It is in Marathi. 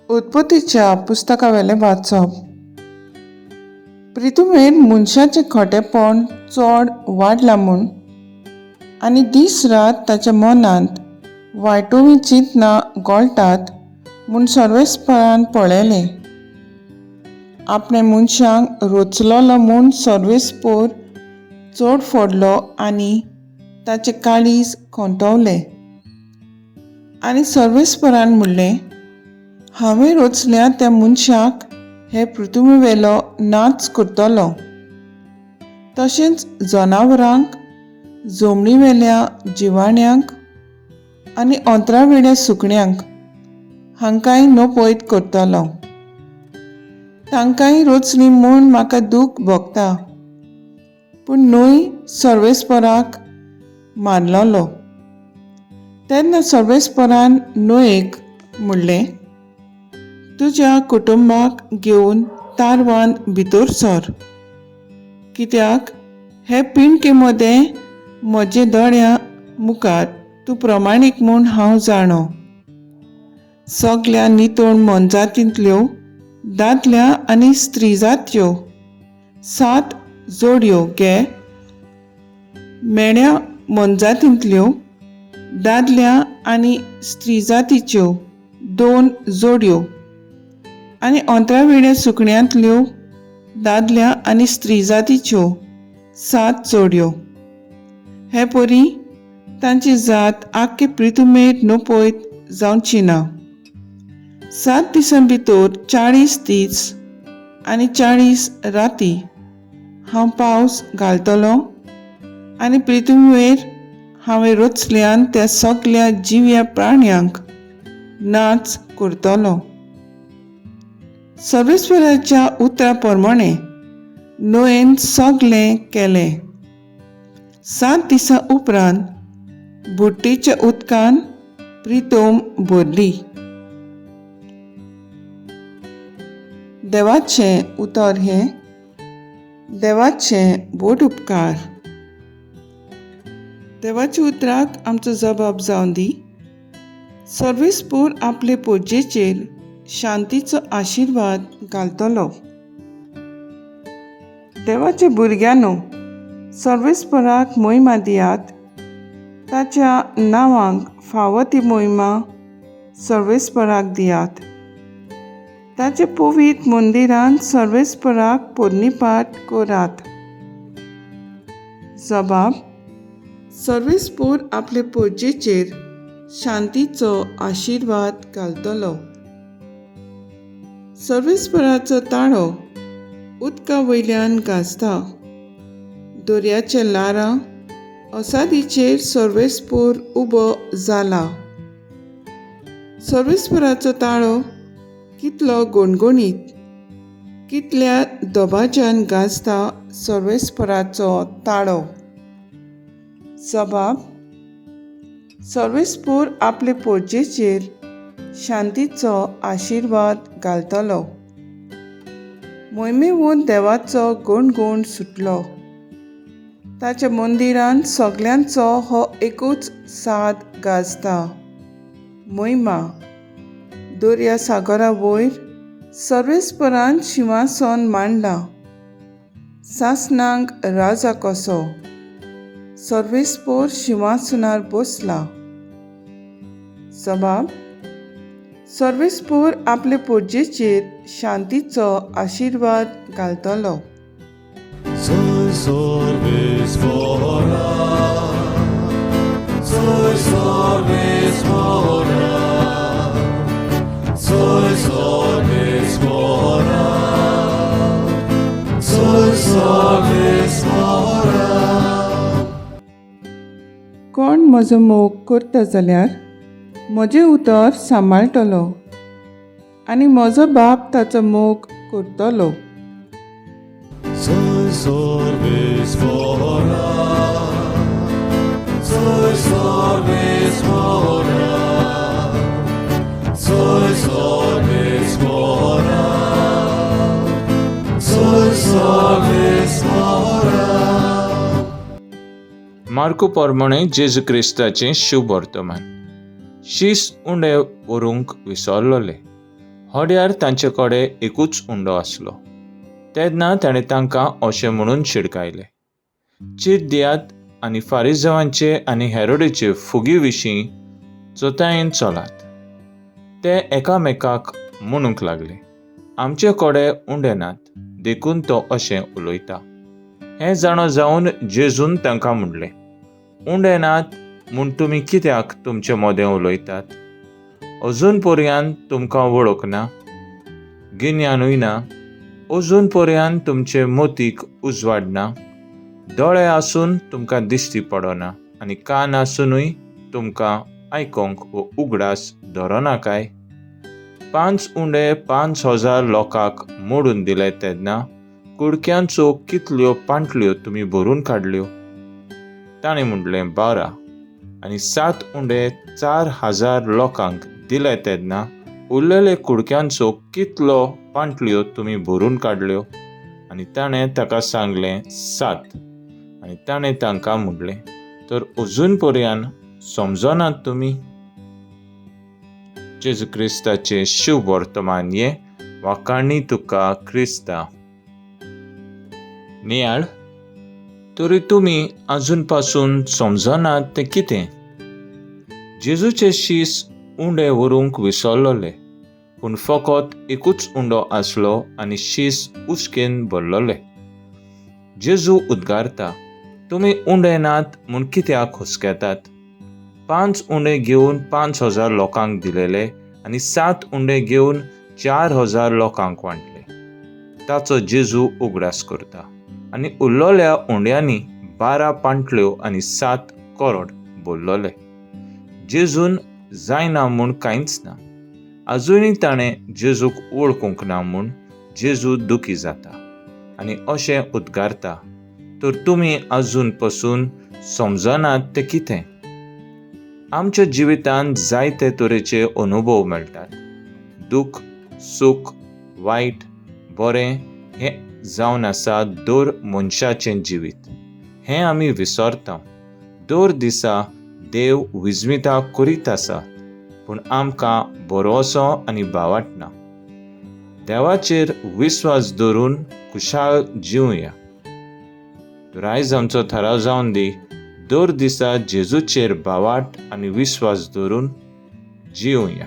उत्पत्तीच्या पुस्तकावेलें वाचप. पृथ्वीर मनशाचें खोटेपण चड वाडलां म्हूण आनी दीस रात ताच्या मनांत वायटुवी चिंतना गोळटात म्हूण सर्वेस्परान पळयलें. आपणे मनशांक रोचलोलो म्हूण सर्वेस्पर चड फोडलो आनी ताचें काळीज खोंटवलें. आनी सर्वेस्परान म्हणलें, हांवें रोचल्या त्या मनशाक हे पृथ्वीवेलो नाच करतलो. तशेंच जनावरांक, जमनीवेल्या जिवाण्यांक आनी अंतरावेल्या सुकण्यांक हांकांय नपयत करतलो. तांकांय रोचलीं म्हूण म्हाका दूख भोगता. पूण न्हय सर्वेस्पराक मारलोलो. तेन्ना सर्वेस्परान न्हंयेक म्हणलें, तुज्या कुटुंबाक घेवन तारवान भितर सर, कित्याक हे पिणके मदें म्हजे दोळ्या मुखार तूं प्रमाणीक म्हूण हांव जाणो. सगळ्या नितळ मनजातींतल्यो दादल्या आनी स्त्री जात्यो 7 जोडयो घे. मेण्या मनजातींतल्यो दादल्या आनी स्त्री जातीच्यो 2 जोडयो आनी अंतरावेल्या सुकण्यांतल्यो दादल्या आनी स्त्री जातीच्यो 7 जोडयो. हे परी तांची जात आख्खे पृथ्वीर नपयत जावची ना. 7 दिसां भितर 40 दीस आनी 40 राती हांव पावस घालतलो आनी पृथ्वीर हांवें रोचल्यान त्या सगळ्या जिव्या प्राण्यांक नाच करतलो. सर्वेस्पराच्या उतरा प्रमाणें नोएन सगळें केलें. 7 दिसां उपरांत बुट्टेच्या उदकान प्रितोम भरली. देवाचें उतर हें. देवाचें बोट उपकार. देवाच्या उतराक आमचो जबाब जावन दी. सर्वेस्पर आपले पोरजेचेर शांतीचो आशिर्वाद घालतलो. देवाचे भुरग्यांनो, सर्वेस्पराक महिमा दियात. ताच्या नांवांक फावो ती महिमा सर्वेस्पराक दियात. ताचे पवित्र मंदिरान सर्वेस्पराक पोरनीपाट करात. जबाब. सर्वेस्पर आपले पोरजेचेर शांतीचो आशिर्वाद घालतलो. सर्वेस्पराचो ताळो उदका वयल्यान गाजता. दर्याच्या लारां असादीचेर सर्वेस्पर उबो जाला. सर्वेस्पराचो ताळो कितलो गणगणीत, कितल्या दबाज्यान गाजता सर्वेस्पराचो ताळो. जबाब. सर्वेस्पर आपले पोरजेचेर शांतीचो आशिर्वाद घालतलो. मोहिमेवून देवाचो गणगण सुटलो. ताच्या मंदिरान सगळ्यांचो हो एकूच साद गाजता. महिमा. दर्या सागरा वयर सर्वेस्परान सिंहासन मांडलां. सासणांक राजा कसो. सर्वेस्पर सिंहासनार बसला. जबाब. सर्वेस्पर आपले पोरजेचेर शांतीचो आशिर्वाद घालतलो. कोण म्हजो मोग करता जाल्यार म्हजें उतर सांबाळटलो आनी म्हजो बाप ताचो मोग करतलो. मार्को प्रमाणे जेजू क्रिस्ताचें शुभ वर्तमान. शीस उंडे व्हरूंक विसरलोले होड्यार तांचे कडेन एकूच उंडो आसलो. तेन्ना ताणें तांकां अशें म्हणून शिडकायलें, चीत दियात आनी फारिसांवांचे आनी हेरोदेचे फुगी विशीं चोतायेन चलात. ते एकामेकाक म्हणूंक लागले, आमचे कडेन उंडे नात, देखून तो अशें उलयता. हें जाणो जावन जेजून तांकां म्हणलें, उंडे नात म्हूण तुमी कित्याक तुमचें मोदें उलयतात? अजून पर्यंत तुमकां वळख ना, गिन्यानूय ना, अजून पर्यंत तुमचे मोतीक उजवाड ना, दोळे आसून तुमकां दिश्टी पडना आनी कान आसुनूय तुमकां आयकोंक व उगडास धरना काय? 5 उंडे 5,000 लोकांक मोडून दिले तेन्ना कुडक्यांचो कितल्यो पांटल्यो तुमी भरून काडल्यो? ताणें म्हणलें 12. आनी 7 उंडे 4,000 लोकांक दिले तेन्ना उरलेले कुडक्यांचो कितलो पांटल्यो तुमी भरून काडल्यो? आनी ताणें ताका सांगलें 7. आनी ताणें तांकां म्हणलें, तर अजून पर्यंत समजनात तुमी? जेजू क्रिस्ताचें शुभ वर्तमान ये वाकाणणी तुका क्रिस्ता. नियाळ, तरी तुमी आजून पासून समजनात तें कितें? जेजूचे शीस उंडे व्हरूंक विसरलोले, पूण फकत एकूच उंडो आसलो आनी शीस उस्केन भरलोले. जेजू उद्गारता, तुमी उंडे नात म्हूण कित्याक हुस्केतात? 5 उंडे घेवन 5,000 लोकांक दिलेले आनी 7 उंडे घेवन 4,000 लोकांक वांटले. ताचो जेजू उगडास करता. आनी उरलोल्या उंड्यांनी 12 पांटल्यो आनी 7 करोड भरलोले. जेजून जायना म्हूण कांयच ना. आजुनूय ताणें जेजूक वळखूंक ना म्हूण जेजू दुखी जाता आनी अशें उद्गारता, तर तुमी आजून पासून समजनात तें कितें? आमच्या जिवितांत जायते तरेचे अनुभव मेळटात. दूख, सूख, वायट, बरें हें जावन आसा दर मनशाचें जिवीत. हें आमी विसरता. दर दिसा देव विजमितां करीत आसा, पूण आमकां भरवोसो आनी भावाटना. देवाचेर विस्वास दवरून खुशाल जिवया. तर आयज आमचो थाराव जावन दी, दर दिसा जेजूचेर भावाट आनी विस्वास दवरून जिवया.